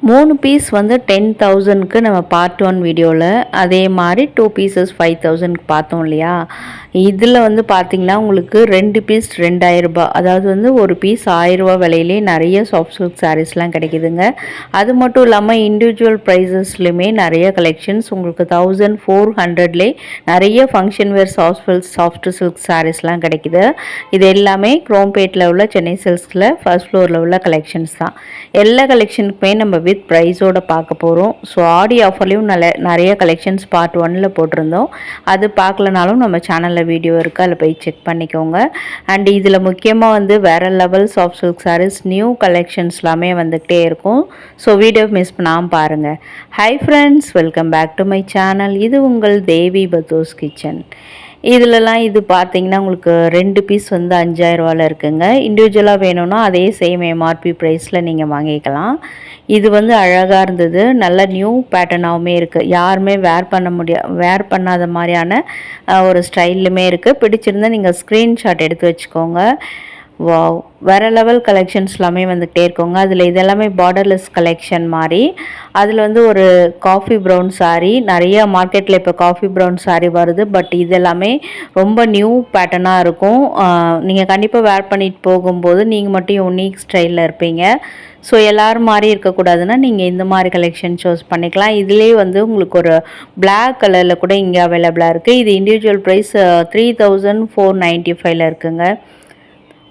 3 piece வந்து 10,000க்கு நம்ம part 1 வீடியோவில், அதே மாதிரி 2 பீசஸ் 5,000க்கு பார்த்தோம் இல்லையா? இதில் வந்து பார்த்திங்கன்னா உங்களுக்கு 2 பீஸ் ரூ. 2,000, அதாவது வந்து ஒரு பீஸ் ரூ. 1000 விலையிலே நிறைய சாஃப்ட் சில்க் சாரீஸ்லாம் கிடைக்குதுங்க. அது மட்டும் இல்லாமல் இண்டிவிஜுவல் ப்ரைஸஸ்லையுமே நிறைய கலெக்ஷன்ஸ் உங்களுக்கு 1,400லே நிறைய ஃபங்க்ஷன் வேர் சாஃப்ட் சில்க் சாரீஸ்லாம் கிடைக்குது. இது எல்லாமே குரோம்பேட்டில் உள்ள சென்னை சில்க்ஸில் ஃபர்ஸ்ட் ஃப்ளோரில் உள்ள கலெக்ஷன்ஸ் தான். எல்லா கலெக்ஷனுக்குமே நம்ம வித் ப்ரைஸோடு பார்க்க போகிறோம். ஸோ ஆடி ஆஃபர்லேயும் நிறைய கலெக்ஷன்ஸ் பார்ட் 1ல் போட்டிருந்தோம். அது பார்க்கலனாலும் நம்ம சேனலில் வீடியோ இருக்குது, அதில் போய் செக் பண்ணிக்கோங்க. அண்ட் இதில் முக்கியமாக வந்து வேறு level soft silk sarees new collections எல்லாமே வந்துக்கிட்டே இருக்கும். ஸோ வீடியோ மிஸ் பண்ணாமல் பாருங்கள். Hi friends, welcome back to my channel. இது உங்கள் தேவி பத்தோஸ் கிச்சன். இதிலலாம் இது பார்த்தீங்கன்னா உங்களுக்கு 2 பீஸ் வந்து 5,000 இருக்குங்க. இண்டிவிஜுவலாக வேணும்னா அதே சேம் எம்ஆர்பி ப்ரைஸில் நீங்கள் வாங்கிக்கலாம். இது வந்து அழகாக இருந்தது, நல்ல நியூ பேட்டர்னாகவுமே இருக்குது. யாருமே வேர் பண்ணாத மாதிரியான ஒரு ஸ்டைல்லுமே இருக்குது. பிடிச்சிருந்தால் நீங்கள் ஸ்க்ரீன்ஷாட் எடுத்து வச்சுக்கோங்க. வாவ், வேறு லெவல் கலெக்ஷன்ஸ் எல்லாமே வந்துகிட்டே இருக்கோங்க. அதில் இதெல்லாமே பார்டர்லெஸ் கலெக்ஷன் மாதிரி. அதில் வந்து ஒரு காஃபி ப்ரௌன் சாரீ, நிறைய மார்க்கெட்டில் இப்போ காஃபி ப்ரௌன் சாரீ வருது. பட் இதெல்லாமே ரொம்ப நியூ பேட்டர்னாக இருக்கும். நீங்கள் கண்டிப்பாக வேர் பண்ணிட்டு போகும்போது நீங்கள் மட்டும் யூனிக் ஸ்டைலில் இருப்பீங்க. ஸோ எல்லோரும் மாதிரி இருக்கக்கூடாதுன்னா நீங்கள் இந்த மாதிரி கலெக்ஷன் சூஸ் பண்ணிக்கலாம். இதுலேயே வந்து உங்களுக்கு ஒரு பிளாக் கலரில் கூட இங்கே அவைலபிளாக இருக்குது. இது இண்டிவிஜுவல் ப்ரைஸ் 3,495 இருக்குங்க.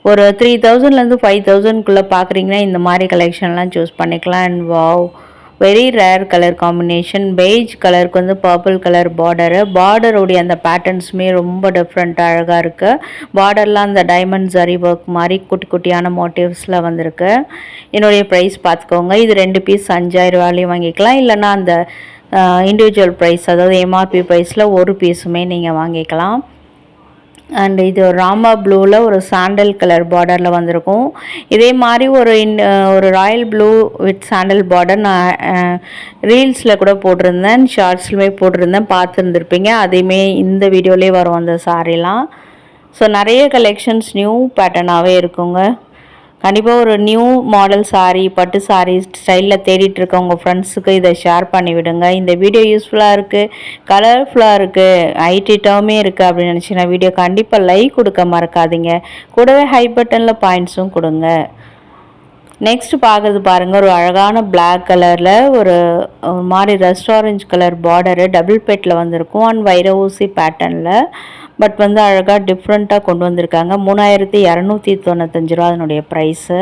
ஒரு 3,000லேருந்து 5,000க்குள்ளே பார்க்குறீங்கன்னா இந்த மாதிரி கலெக்ஷன்லாம் சூஸ் பண்ணிக்கலாம். And wow, very rare colour combination. Beige கலருக்கு வந்து பர்பிள் கலர் பார்டருடைய அந்த பேட்டர்ன்ஸுமே ரொம்ப டிஃப்ரெண்ட்டாக அழகாக இருக்குது. பார்டர்லாம் அந்த டைமண்ட் ஜரி ஒர்க் மாதிரி குட்டி குட்டியான மோட்டிவ்ஸில் வந்திருக்கு. என்னுடைய ப்ரைஸ் பார்த்துக்கோங்க. இது 2 பீஸ் 5,000 வாங்கிக்கலாம். இல்லைனா அந்த இண்டிவிஜுவல் ப்ரைஸ், அதாவது எம்ஆர்பி ப்ரைஸில் ஒரு பீஸுமே நீங்கள் வாங்கிக்கலாம். அண்ட் இது ராமா ப்ளூவில் ஒரு சாண்டல் கலர் பார்டரில் வந்திருக்கும். இதே மாதிரி ஒரு Royal blue with sandal border நான் ரீல்ஸில் கூட போட்டிருந்தேன், ஷார்ட்ஸ்லுமே போட்டிருந்தேன், பார்த்துருந்துருப்பீங்க. அதையுமே இந்த வீடியோலேயே வரும் அந்த சாரீலாம். ஸோ நிறைய கலெக்ஷன்ஸ் நியூ பேட்டர்னாகவே இருக்குங்க. கண்டிப்பாக ஒரு நியூ மாடல் சாரீ, பட்டு சாரீ ஸ்டைலில் தேடிட்டுருக்க உங்கள் ஃப்ரெண்ட்ஸுக்கு இதை ஷேர் பண்ணிவிடுங்க. இந்த வீடியோ யூஸ்ஃபுல்லாக இருக்குது, கலர்ஃபுல்லாக இருக்குது, ஹைட்ரிட்டாகவுமே இருக்குது அப்படின்னு நினச்சிங்கன்னா வீடியோ கண்டிப்பாக லைக் கொடுக்க மறக்காதீங்க. கூடவே ஹை பட்டனில் பாயிண்ட்ஸும் கொடுங்க. நெக்ஸ்ட் பார்க்குறது பாருங்கள், ஒரு அழகான பிளாக் கலரில் ஒரு மாதிரி ரெஸ்டாரஞ்ச் கலர் பார்டரு டபுள் பெட்டில் வந்திருக்கும். அண்ட் வைர ஊசி பேட்டர்னில். பட் வந்து அழகாக டிஃப்ரெண்ட்டாக கொண்டு வந்திருக்காங்க. 3,295 ரூபா அதனுடைய ப்ரைஸு.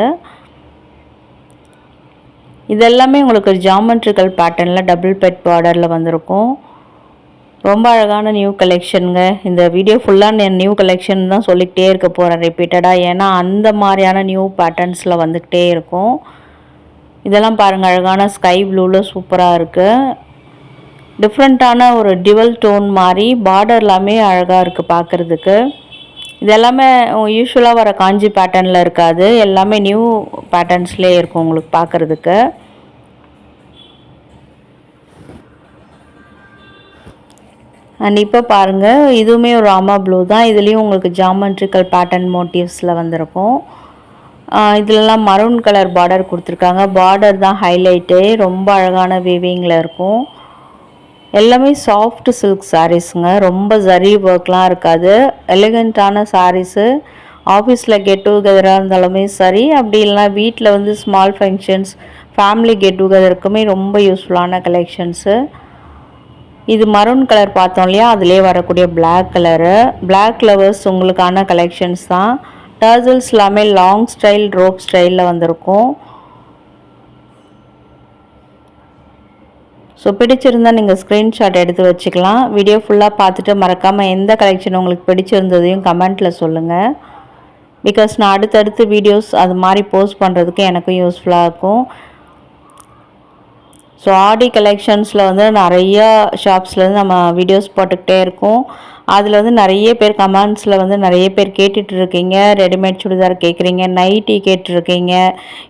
இதெல்லாமே உங்களுக்கு ஜாமெட்ரிக்கல் பேட்டர்னில் டபுள் பெட் பார்டரில் வந்திருக்கும். ரொம்ப அழகான நியூ கலெக்ஷனுங்க. இந்த வீடியோ ஃபுல்லாக நான் நியூ கலெக்ஷன் தான் சொல்லிக்கிட்டே இருக்க போகிறேன் ரிப்பீட்டடாக. ஏன்னா அந்த மாதிரியான நியூ பேட்டர்ன்ஸில் வந்துக்கிட்டே இருக்கும். இதெல்லாம் பாருங்கள், அழகான ஸ்கை ப்ளூவில் சூப்பராக இருக்குது. டிஃப்ரெண்ட்டான ஒரு டிவல் டோன் மாதிரி பார்டர் எல்லாமே அழகாக இருக்குது பார்க்குறதுக்கு. இதெல்லாமே யூஸ்வலாக வர காஞ்சி பேட்டர்னில் இருக்காது, எல்லாமே நியூ பேட்டர்ன்ஸ்லேயே இருக்கும் உங்களுக்கு பார்க்குறதுக்கு. அண்ட் இப்போ பாருங்கள், இதுவுமே ஒரு ராமா ப்ளூ தான். இதுலேயும் உங்களுக்கு ஜாமெட்ரிக்கல் பேட்டர்ன் மோட்டிவ்ஸில் வந்திருக்கும். இதிலலாம் மரூன் கலர் பார்டர் கொடுத்துருக்காங்க. பார்டர் தான் ஹைலைட்டு, ரொம்ப அழகான வீவிங்கில் இருக்கும். எல்லாமே சாஃப்ட் சில்க் சாரீஸுங்க, ரொம்ப ஜரி ஒர்க்லாம் இருக்காது. எலிகண்ட்டான சாரீஸு. ஆஃபீஸில் கெட் டுகெதராக இருந்தாலுமே சரி, அப்படி இல்லைனா வீட்டில் வந்து ஸ்மால் ஃபங்க்ஷன்ஸ், ஃபேமிலி கெட் டுகெதருக்குமே ரொம்ப யூஸ்ஃபுல்லான கலெக்ஷன்ஸு. இது மரூன் கலர் பார்த்தோம் இல்லையா, அதிலே வரக்கூடிய பிளாக் கலரு. பிளாக் லவர்ஸ் உங்களுக்கான கலெக்ஷன்ஸ் தான். டர்சல்ஸ் எல்லாமே லாங் ஸ்டைல், ரோப் ஸ்டைலில் வந்திருக்கும். ஸோ பிடிச்சிருந்தால் நீங்கள் ஸ்க்ரீன்ஷாட் எடுத்து வச்சுக்கலாம். வீடியோ ஃபுல்லாக பார்த்துட்டு மறக்காமல் எந்த கலெக்ஷன் உங்களுக்கு பிடிச்சிருந்ததையும் கமெண்ட்டில் சொல்லுங்கள். பிகாஸ் நான் அடுத்தடுத்து வீடியோஸ் அது மாதிரி போஸ்ட் பண்ணுறதுக்கு எனக்கும் யூஸ்ஃபுல்லாக இருக்கும். ஸோ ஆடி கலெக்ஷன்ஸில் வந்து நிறையா ஷாப்ஸ்லேருந்து நம்ம வீடியோஸ் போட்டுக்கிட்டே இருக்கோம். அதில் வந்து நிறைய பேர் கமெண்ட்ஸில் வந்து நிறைய பேர் கேட்டுட்ருக்கீங்க. ரெடிமேட் சுடிதார் கேட்குறீங்க, நைட்டி கேட்டிருக்கீங்க,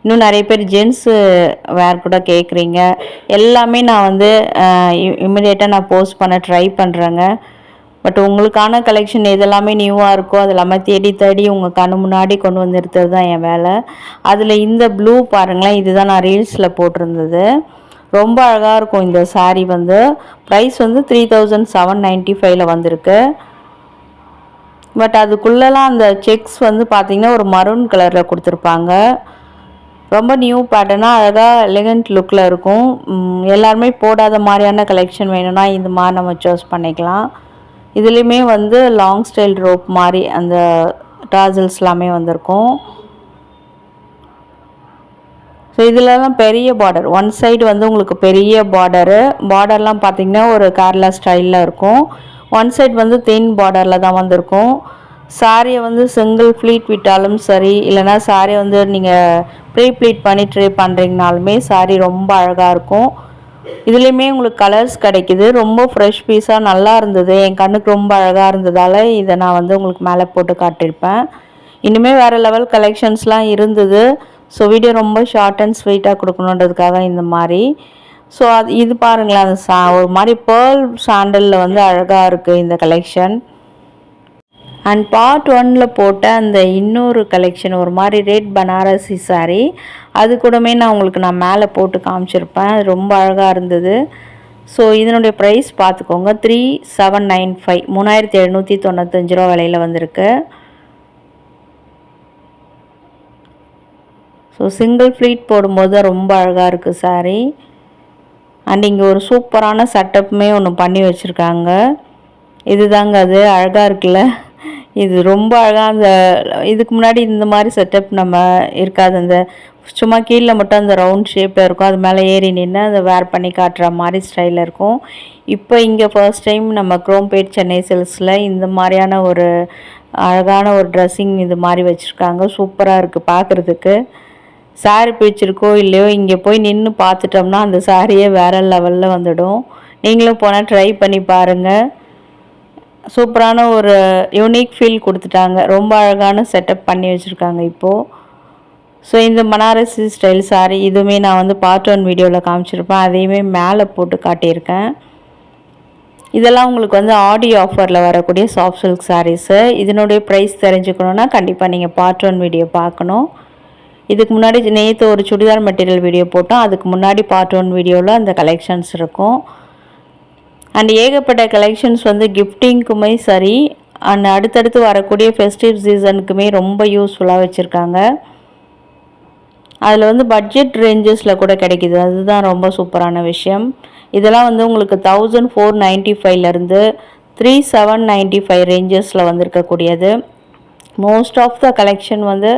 இன்னும் நிறைய பேர் ஜென்ஸு வேர் கூட கேட்குறீங்க. எல்லாமே நான் வந்து இமிடியேட்டாக நான் போஸ்ட் பண்ண ட்ரை பண்ணுறேங்க. பட் உங்களுக்கான கலெக்ஷன் எதெல்லாமே நியூவாக இருக்கோ அது எல்லாமே தேடி தேடி உங்கள் கண்ணு முன்னாடி கொண்டு வந்து நிறுத்துறது தான் என் வேலை. அதில் இந்த ப்ளூ பாருங்களேன், இதுதான் நான் ரீல்ஸில் போட்டிருந்தது. ரொம்ப அழகாக இருக்கும் இந்த சாரீ. வந்து ப்ரைஸ் வந்து 3795 வந்திருக்கு. பட் அதுக்குள்ளெலாம் அந்த செக்ஸ் வந்து பார்த்திங்கன்னா ஒரு மரூன் கலரில் கொடுத்துருப்பாங்க. ரொம்ப நியூ பேட்டர்னாக அழகாக எலிகண்ட் லுக்கில் இருக்கும். எல்லாருமே போடாத மாதிரியான கலெக்ஷன் வேணும்னா இந்த மாதிரி நம்ம சூஸ் பண்ணிக்கலாம். இதுலேயுமே வந்து லாங் ஸ்டைல் ரோப் மாதிரி அந்த டாசல்ஸ் எல்லாமே வந்திருக்கும். ஸோ இதிலலாம் பெரிய பார்டர், ஒன் சைடு வந்து உங்களுக்கு பெரிய பார்டர்லாம் பார்த்திங்கன்னா ஒரு கேரளா ஸ்டைலில் இருக்கும். ஒன் சைடு வந்து தின் பார்டரில் தான் வந்திருக்கும். சாரியை வந்து சிங்கிள் ஃப்ளீட் விட்டாலும் சரி, இல்லைனா சாரியை வந்து நீங்கள் ப்ரீ ப்ளீட் பண்ணி ட்ரை பண்ணுறீங்கனாலுமே சாரி ரொம்ப அழகாக இருக்கும். இதுலேயுமே உங்களுக்கு கலர்ஸ் கிடைக்கிது. ரொம்ப ஃப்ரெஷ் பீஸாக நல்லா இருந்தது. என் கண்ணுக்கு ரொம்ப அழகாக இருந்ததால் இதை நான் வந்து உங்களுக்கு மேலே போட்டு காட்டியிருப்பேன். இன்னுமே வேறு லெவல் கலெக்ஷன்ஸ்லாம் இருந்தது. ஸோ வீடியோ ரொம்ப ஷார்ட் அண்ட் ஸ்வீட்டாக கொடுக்கணுன்றதுக்காக இந்த மாதிரி. ஸோ இது பாருங்களேன், அந்த ஒரு மாதிரி பேர்ல் சாண்டலில் வந்து அழகாக இருக்குது இந்த கலெக்ஷன். அண்ட் பார்ட் 1ல் போட்ட அந்த இன்னொரு கலெக்ஷன் ஒரு மாதிரி ரெட் பனாரசி சாரீ, அது கூடமே நான் மேலே போட்டு காமிச்சிருப்பேன். அது ரொம்ப அழகாக இருந்தது. ஸோ இதனுடைய ப்ரைஸ் பார்த்துக்கோங்க, 3795 3795 ரூபா விலையில் வந்திருக்கு. ஸோ சிங்கிள் ஃப்ளீட் போடும்போது ரொம்ப அழகாக இருக்குது சாரீ. அண்ட் இங்கே ஒரு சூப்பரான செட்டப்புமே ஒன்று பண்ணி வச்சுருக்காங்க. இதுதாங்க அது, அழகாக இருக்குல்ல. இது ரொம்ப அழகாக அந்த இதுக்கு முன்னாடி இந்த மாதிரி செட்டப் நம்ம இருக்காது. அந்த சும்மா கீழே மட்டும் அந்த ரவுண்ட் ஷேப்பில் இருக்கும், அது மேலே ஏறி நின்று அதை வேர் பண்ணி காட்டுற மாதிரி ஸ்டைலில் இருக்கும். இப்போ இங்கே ஃபர்ஸ்ட் டைம் நம்ம குரோம்பேட் சென்னை சில்க்ஸில் இந்த மாதிரியான ஒரு அழகான ஒரு ட்ரெஸ்ஸிங் இது மாதிரி வச்சுருக்காங்க. சூப்பராக இருக்குது பார்க்குறதுக்கு. சாரீ பிடிச்சிருக்கோ இல்லையோ இங்கே போய் நின்று பார்த்துட்டோம்னா அந்த சாரியே வேறு லெவலில் வந்துடும். நீங்களும் போனால் ட்ரை பண்ணி பாருங்கள். சூப்பரான ஒரு யூனிக் ஃபீல் கொடுத்துட்டாங்க. ரொம்ப அழகான செட்டப் பண்ணி வச்சுருக்காங்க இப்போது. ஸோ இந்த பனாரசி ஸ்டைல் சாரீ இதுவுமே நான் வந்து பார்ட் 1 வீடியோவில் காமிச்சிருப்பேன். அதையுமே மேலே போட்டு காட்டியிருக்கேன். இதெல்லாம் உங்களுக்கு வந்து ஆடி ஆஃபரில் வரக்கூடிய சாஃப்ட் சில்க் சாரீஸு. இதனுடைய ப்ரைஸ் தெரிஞ்சுக்கணுன்னா கண்டிப்பாக நீங்கள் பார்ட் 1 வீடியோ பார்க்கணும். இதுக்கு முன்னாடி நேற்று ஒரு சுடிதார் மெட்டீரியல் வீடியோ போட்டோம். அதுக்கு முன்னாடி பார்ட் 1 வீடியோவில் அந்த கலெக்ஷன்ஸ் இருக்கும். அண்ட் ஏகப்பட்ட கலெக்ஷன்ஸ் வந்து கிஃப்டிங்க்குமே சரி, அண்ட் அடுத்தடுத்து வரக்கூடிய ஃபெஸ்டிவ் சீசனுக்குமே ரொம்ப யூஸ்ஃபுல்லாக வச்சுருக்காங்க. அதில் வந்து பட்ஜெட் ரேஞ்சஸில் கூட கிடைக்கிது, அதுதான் ரொம்ப சூப்பரான விஷயம். இதெல்லாம் வந்து உங்களுக்கு 1495லேருந்து 3795 ரேஞ்சஸில் வந்திருக்கக்கூடியது. மோஸ்ட் ஆஃப் த கலெக்ஷன் வந்து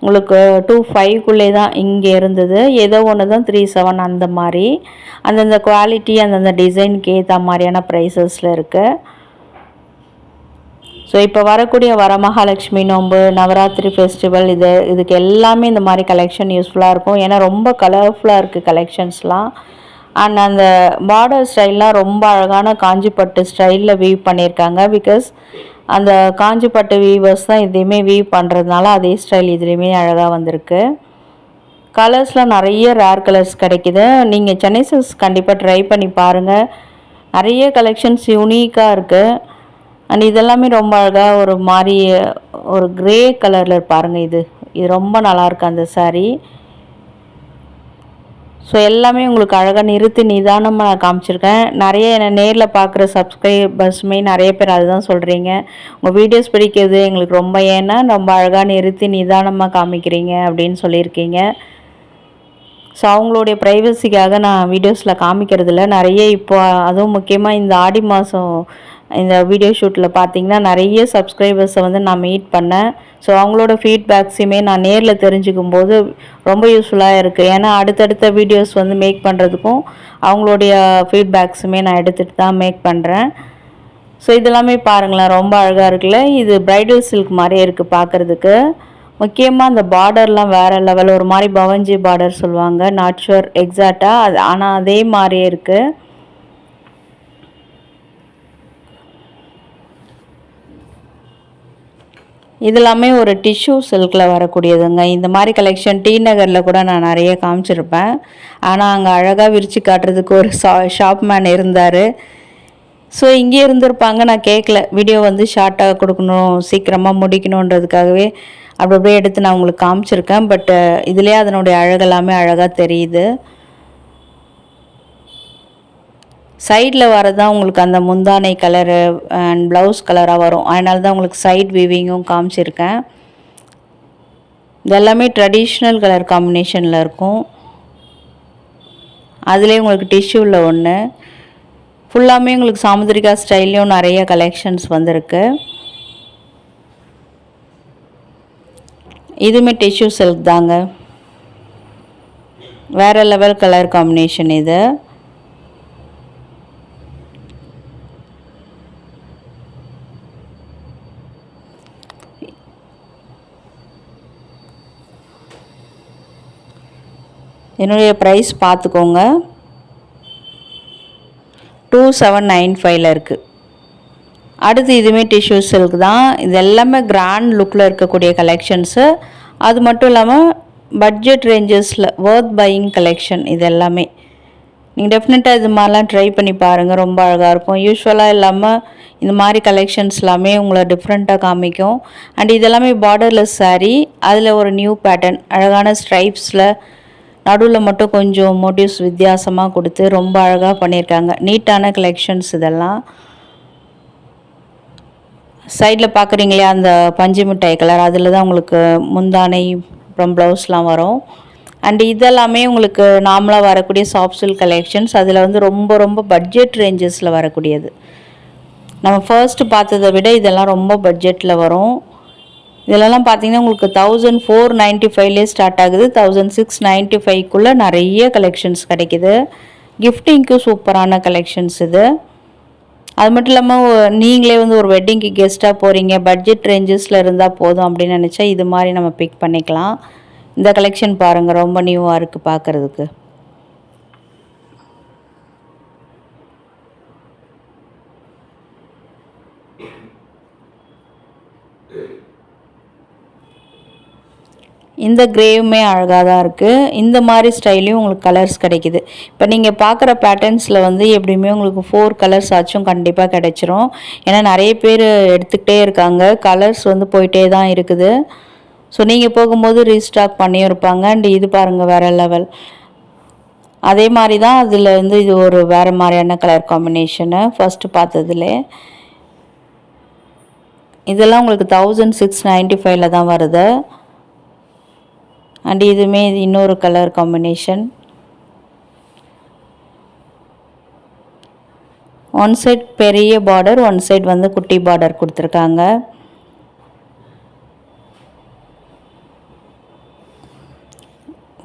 உங்களுக்கு 25க்குள்ளே தான் இங்கே இருந்தது. ஏதோ ஒன்று தான் 37 அந்த மாதிரி. அந்தந்த குவாலிட்டி அந்தந்த டிசைனுக்கு ஏற்ற மாதிரியான ப்ரைஸஸில் இருக்குது. ஸோ இப்போ வரக்கூடிய வரமகாலட்சுமி நோன்பு, நவராத்திரி ஃபெஸ்டிவல், இதுக்கு எல்லாமே இந்த மாதிரி கலெக்ஷன் யூஸ்ஃபுல்லாக இருக்கும். ஏன்னா ரொம்ப கலர்ஃபுல்லாக இருக்குது கலெக்ஷன்ஸ்லாம். அண்ட் அந்த பார்டர் ஸ்டைல்லாம் ரொம்ப அழகான காஞ்சிப்பட்டு ஸ்டைலில் வீவ் பண்ணியிருக்காங்க. பிகாஸ் அந்த காஞ்சிப்பட்டு வீவர்ஸ் தான் இதையுமே வீவ் பண்ணுறதுனால அதே ஸ்டைல் இதுலேயுமே அழகாக வந்திருக்கு. கலர்ஸ்லாம் நிறைய ரேர் கலர்ஸ் கிடைக்கிது. நீங்கள் சென்னை சில்க்ஸ் கண்டிப்பாக ட்ரை பண்ணி பாருங்கள். நிறைய கலெக்ஷன்ஸ் யூனிக்காக இருக்குது. அண்ட் இதெல்லாமே ரொம்ப அழகாக ஒரு மாதிரி ஒரு க்ரே கலரில் பாருங்கள். இது ரொம்ப நல்லாயிருக்கு அந்த சாரீ. ஸோ எல்லாமே உங்களுக்கு அழகாக நிறுத்தி நிதானமாக நான் காமிச்சிருக்கேன். நிறைய என்னை நேரில் பார்க்குற சப்ஸ்கிரைபர்ஸுமே நிறைய பேர் அதுதான் சொல்கிறீங்க, உங்கள் வீடியோஸ் பிடிக்கிறது எங்களுக்கு ரொம்ப, ஏன்னா ரொம்ப அழகாக நிறுத்தி நிதானமாக காமிக்கிறீங்க அப்படின்னு சொல்லியிருக்கீங்க. ஸோ அவங்களுடைய ப்ரைவசிக்காக நான் வீடியோஸில் காமிக்கிறதில்ல நிறைய. இப்போ அதுவும் முக்கியமாக இந்த ஆடி மாதம் இந்த வீடியோ ஷூட்டில் பார்த்தீங்கன்னா நிறைய சப்ஸ்கிரைபர்ஸை வந்து நான் மீட் பண்ணேன். ஸோ அவங்களோட ஃபீட்பேக்ஸுமே நான் நேரில் தெரிஞ்சுக்கும் போது ரொம்ப யூஸ்ஃபுல்லாக இருக்குது. ஏன்னா அடுத்தடுத்த வீடியோஸ் வந்து மேக் பண்ணுறதுக்கும் அவங்களுடைய ஃபீட்பேக்ஸுமே நான் எடுத்துகிட்டு தான் மேக் பண்ணுறேன். ஸோ இதெல்லாமே பாருங்களேன், ரொம்ப அழகாக இருக்குல்ல. இது ப்ரைடல் சில்க் மாதிரியே இருக்குது பார்க்குறதுக்கு. முக்கியமாக அந்த பார்டர்லாம் வேறு லெவல், ஒரு மாதிரி பவஞ்சி பார்டர் சொல்லுவாங்க, நாட் ஷுர் எக்ஸாக்டாக அது, ஆனால் அதே மாதிரியே இருக்குது. இதெல்லாமே ஒரு டிஷ்யூ சில்கில் வரக்கூடியதுங்க. இந்த மாதிரி கலெக்ஷன் டி நகரில் கூட நான் நிறைய காமிச்சிருப்பேன். ஆனால் அங்கே அழகாக விரித்து காட்டுறதுக்கு ஒரு ஷாப்மேன் இருந்தார். ஸோ இங்கே இருந்திருப்பாங்க, நான் கேட்கல. வீடியோ வந்து ஷார்ட்டாக கொடுக்கணும், சீக்கிரமாக முடிக்கணுன்றதுக்காகவே அப்படி அப்படியே எடுத்து நான் உங்களுக்கு காமிச்சிருக்கேன். பட் இதுலேயே அதனுடைய அழகெல்லாமே அழகாக தெரியுது. சைடில் வரதான் உங்களுக்கு அந்த முந்தானை கலரு அண்ட் ப்ளவுஸ் கலராக வரும். அதனால தான் உங்களுக்கு சைட் வீவிங்கும் காமிச்சிருக்கேன். இதெல்லாமே ட்ரெடிஷ்னல் கலர் காம்பினேஷனில் இருக்கும். அதுலேயே உங்களுக்கு டிஷ்யூவில் ஒன்று ஃபுல்லாமே உங்களுக்கு சாமுத்திரிகா ஸ்டைல்லையும் நிறைய கலெக்ஷன்ஸ் வந்திருக்கு. இதுவுமே டிஷ்யூ சில்க் தாங்க, வேறு லெவல் கலர் காம்பினேஷன் இது. என்னுடைய ப்ரைஸ் பார்த்துக்கோங்க, 2795 இருக்குது. அடுத்து இதுவுமே டிஷ்யூ சில்க் தான். இது எல்லாமே கிராண்ட் லுக்கில் இருக்கக்கூடிய கலெக்ஷன்ஸு. அது மட்டும் இல்லாமல் பட்ஜெட் ரேஞ்சஸில் வர்த் பையிங் கலெக்ஷன். இது எல்லாமே நீங்கள் டெஃபினட்டாக இது மாதிரிலாம் ட்ரை பண்ணி பாருங்கள், ரொம்ப அழகாக இருக்கும். யூஸ்வலாக இல்லாமல் இந்த மாதிரி கலெக்ஷன்ஸ் எல்லாமே உங்களை டிஃப்ரெண்ட்டாக காமிக்கும். அண்ட் இதெல்லாமே பார்டர்லெஸ் சாரீ, அதில் ஒரு நியூ பேட்டர்ன் அழகான ஸ்ட்ரைப்ஸில் நடுவில் மட்டும் கொஞ்சம் மோட்டிவ்ஸ் வித்தியாசமாக கொடுத்து ரொம்ப அழகாக பண்ணியிருக்காங்க. நீட்டான கலெக்ஷன்ஸ் இதெல்லாம். சைடில் பார்க்குறீங்களே அந்த பஞ்சு மிட்டாய் கலர், அதில் தான் உங்களுக்கு முந்தானை அப்புறம் ப்ளவுஸ்லாம் வரும். அண்ட் இதெல்லாமே உங்களுக்கு நார்மலாக வரக்கூடிய சாஃப்ட் சில்க் கலெக்ஷன்ஸ். அதில் வந்து ரொம்ப ரொம்ப பட்ஜெட் ரேஞ்சஸில் வரக்கூடியது. நம்ம ஃபர்ஸ்ட்டு பார்த்ததை விட இதெல்லாம் ரொம்ப பட்ஜெட்டில் வரும். இதெல்லாம் பார்த்தீங்கன்னா உங்களுக்கு 1495லேயே ஸ்டார்ட் ஆகுது. 1695க்குள்ளே நிறைய கலெக்ஷன்ஸ் கிடைக்கிது. கிஃப்டிங்க்கு சூப்பரான கலெக்ஷன்ஸ் இது. அது மட்டும் இல்லாமல் நீங்களே வந்து ஒரு வெட்டிங்க்கு கெஸ்ட்டாக போகிறீங்க, பட்ஜெட் ரேஞ்சஸில் இருந்தால் போதும் அப்படின்னு நினச்சா இது மாதிரி நம்ம பிக் பண்ணிக்கலாம். இந்த கலெக்ஷன் பாருங்கள், ரொம்ப நியூவாக இருக்குது பார்க்குறதுக்கு. இந்த கிரேவுமே அழகாக தான் இருக்குது. இந்த மாதிரி ஸ்டைலையும் உங்களுக்கு கலர்ஸ் கிடைக்கிது. இப்போ நீங்கள் பார்க்குற பேட்டர்ன்ஸில் வந்து எப்படியுமே உங்களுக்கு 4 கலர்ஸ் ஆச்சும் கண்டிப்பாக கிடைச்சிரும். ஏன்னா நிறைய பேர் எடுத்துக்கிட்டே இருக்காங்க, கலர்ஸ் வந்து போயிட்டே தான் இருக்குது. ஸோ நீங்கள் போகும்போது ரீஸ்டாக் பண்ணியும் இருப்பாங்க. அண்ட் இது பாருங்கள், வேறு லெவல். அதே மாதிரி தான் அதில் வந்து இது ஒரு வேறு மாதிரியான கலர் காம்பினேஷனு ஃபஸ்ட்டு பார்த்ததுலே. இதெல்லாம் உங்களுக்கு 1695 தான் வருது. அண்ட் இதுவுமே இன்னொரு கலர் காம்பினேஷன். ஒன் சைட் பெரிய பார்டர், ஒன் சைட் வந்து குட்டி பார்டர் கொடுத்துருக்காங்க.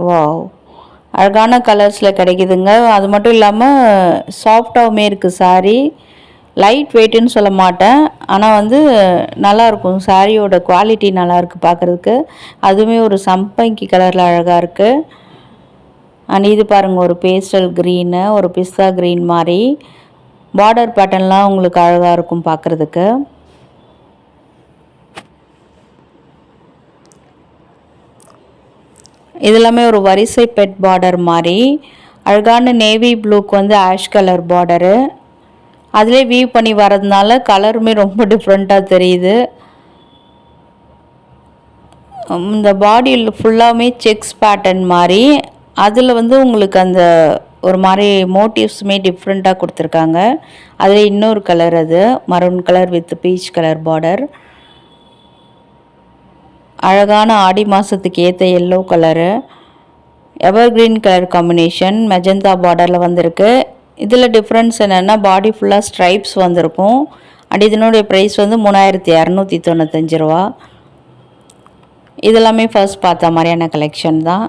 வாவ், அழகான கலர்ஸில் கிடைக்குதுங்க. அது மட்டும் இல்லாமல் சாஃப்டாகவுமே இருக்குது சாரீ. லைட் வெயிட்டுன்னு சொல்ல மாட்டேன், ஆனால் வந்து நல்லாயிருக்கும். சாரியோட குவாலிட்டி நல்லாயிருக்கு பார்க்குறதுக்கு. அதுவுமே ஒரு சம்பங்கி கலரில் அழகாக இருக்குது. அண்ட் இது பாருங்கள், ஒரு பேஸ்டல் க்ரீனு, ஒரு பிஸ்தா க்ரீன் மாதிரி பார்டர் பேட்டர்ன்லாம் உங்களுக்கு அழகாக இருக்கும் பார்க்குறதுக்கு. இதெல்லாமே ஒரு வரிசை பெட் பார்டர் மாதிரி அழகான நேவி ப்ளூக்கு வந்து ஆஷ் கலர் பார்டரு. அதிலே வீவ் பண்ணி வரதுனால கலருமே ரொம்ப டிஃப்ரெண்ட்டாக தெரியுது. இந்த பாடியில் ஃபுல்லாகவே செக்ஸ் பேட்டர்ன் மாதிரி, அதில் வந்து உங்களுக்கு அந்த ஒரு மாதிரி மோட்டிவ்ஸுமே டிஃப்ரெண்ட்டாக கொடுத்துருக்காங்க. அதில் இன்னொரு கலர், அது maroon colour with peach colour border. அழகான ஆடி மாதத்துக்கு ஏற்ற எல்லோ கலரு, எவர் கிரீன் கலர் காம்பினேஷன், மெஜந்தா பார்டரில் வந்திருக்கு. இதில் டிஃப்ரென்ஸ் என்னென்னா பாடி ஃபுல்லாக ஸ்ட்ரைப்ஸ் வந்திருக்கும். அண்ட் இதனுடைய ப்ரைஸ் வந்து 3295 ரூபா. இதெல்லாமே ஃபர்ஸ்ட் பார்த்த மாதிரியான கலெக்ஷன் தான்.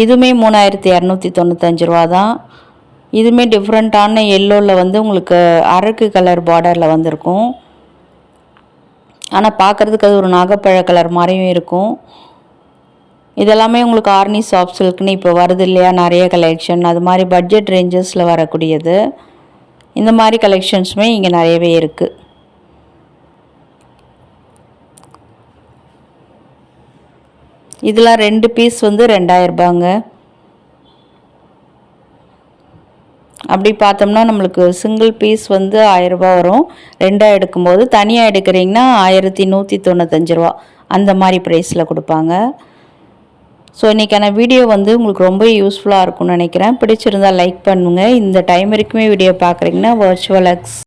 இதுவுமே 3295 ரூபா தான். இதுவுமே டிஃப்ரெண்ட்டான எல்லோவில் வந்து உங்களுக்கு அரக்கு கலர் பார்டரில் வந்திருக்கும். ஆனால் பார்க்குறதுக்கு அது ஒரு நாகப்பழ கலர் மாதிரியும் இருக்கும். இதெல்லாமே உங்களுக்கு ஆர்னி சாஃப்ட் சில்க்னு இப்போ வருது இல்லையா நிறைய கலெக்ஷன், அது மாதிரி பட்ஜெட் ரேஞ்சஸில் வரக்கூடியது. இந்த மாதிரி கலெக்ஷன்ஸுமே இங்கே நிறையவே இருக்குது. இதெல்லாம் 2 பீஸ் வந்து 2000 ரூபாங்க. அப்படி பார்த்தோம்னா நம்மளுக்கு சிங்கிள் பீஸ் வந்து 1000 ரூபாய் வரும். 2ஆக எடுக்கும்போது. தனியாக எடுக்கிறீங்கன்னா 1195 ரூபா அந்த மாதிரி ப்ரைஸில் கொடுப்பாங்க. ஸோ இன்றைக்கான வீடியோ வந்து உங்களுக்கு ரொம்ப யூஸ்ஃபுல்லாக இருக்கும்னு நினைக்கிறேன். பிடிச்சிருந்தால் லைக் பண்ணுங்கள். இந்த டைம் வரைக்குமே வீடியோ பார்க்குறீங்கன்னா வர்ச்சுவல் எக்ஸ்